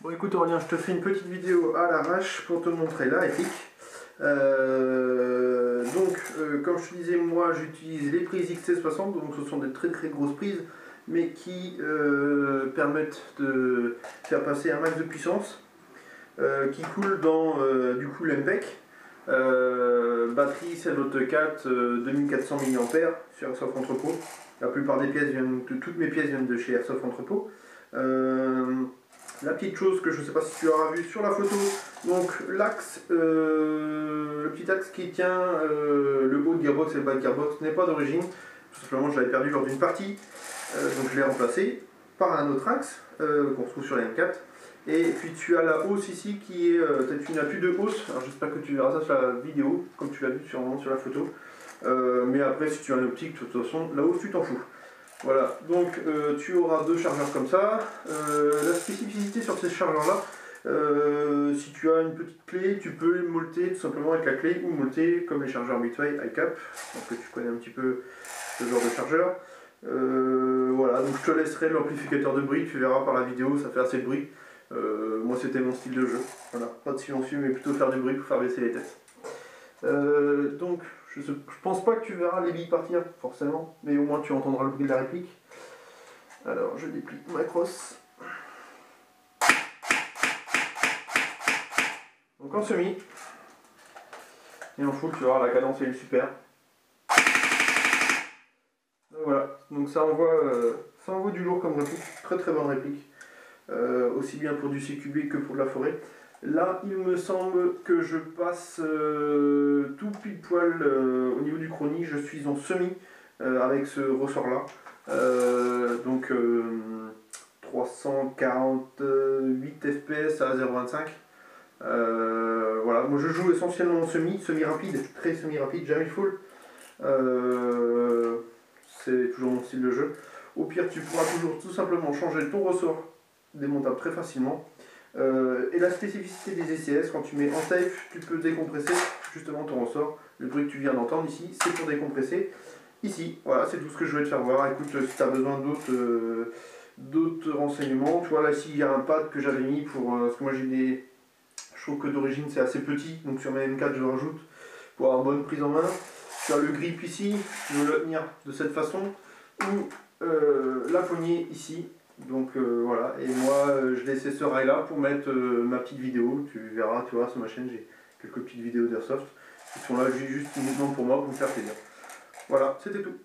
Bon écoute Aurélien, je te fais une petite vidéo à l'arrache pour te montrer la réplique. Comme je te disais, moi j'utilise les prises XT60, donc ce sont des très grosses prises, mais qui permettent de faire passer un max de puissance, qui coule dans du coup l'MPEG. Batterie Cellvolt 4 2400 mAh sur Airsoft Entrepôt. La plupart des pièces toutes mes pièces viennent de chez Airsoft Entrepôt. La petite chose que je ne sais pas si tu auras vu sur la photo, donc l'axe, le petit axe qui tient le haut de gearbox et le bas de gearbox n'est pas d'origine. Tout simplement je l'avais perdu lors d'une partie, donc je l'ai remplacé par un autre axe qu'on retrouve sur la M4. Et puis tu as la hausse ici qui est, tu n'as plus de hausse, alors j'espère que tu verras ça sur la vidéo, comme tu l'as vu sûrement sur la photo. Mais après si tu as une optique, de toute façon, la hausse tu t'en fous. Voilà, donc tu auras deux chargeurs comme ça. La spécificité sur ces chargeurs là, si tu as une petite clé, tu peux molter tout simplement avec la clé ou molter comme les chargeurs Midway iCap, donc que tu connais un petit peu ce genre de chargeur. Voilà, donc je te laisserai l'amplificateur de bruit, tu verras par la vidéo, ça fait assez de bruit. Moi c'était mon style de jeu, voilà, pas de silencieux mais plutôt faire du bruit pour faire baisser les têtes. Donc je pense pas que tu verras les billes partir forcément, mais au moins tu entendras le bruit de la réplique. Alors je déplie ma crosse. Donc en semi et en full tu verras la cadence elle est super. Donc voilà, donc ça envoie du lourd comme réplique, très bonne réplique. Aussi bien pour du CQB que pour de la forêt. Là, il me semble que je passe tout pile poil au niveau du chrony. Je suis en semi avec ce ressort là. 348 fps à 0,25. Voilà, moi je joue essentiellement en semi rapide, très semi rapide, jamais full. C'est toujours mon style de jeu. Au pire, tu pourras toujours tout simplement changer ton ressort démontable très facilement. Et la spécificité des ECS, quand tu mets en safe, tu peux décompresser justement ton ressort. Le bruit que tu viens d'entendre ici, c'est pour décompresser. Ici, voilà, c'est tout ce que je voulais te faire voir. Écoute, si tu as besoin d'autres renseignements, tu vois, là, ici, il y a un pad que j'avais mis pour... parce que moi, je trouve que d'origine, c'est assez petit. Donc sur mes M4, je le rajoute pour avoir une bonne prise en main. Tu as le grip ici, tu veux le tenir de cette façon. Ou la poignée ici. Donc voilà, et moi je laissais ce rail là pour mettre ma petite vidéo. Tu verras, tu vois, sur ma chaîne j'ai quelques petites vidéos d'airsoft qui sont là juste uniquement pour moi, pour me faire plaisir. Voilà, c'était tout.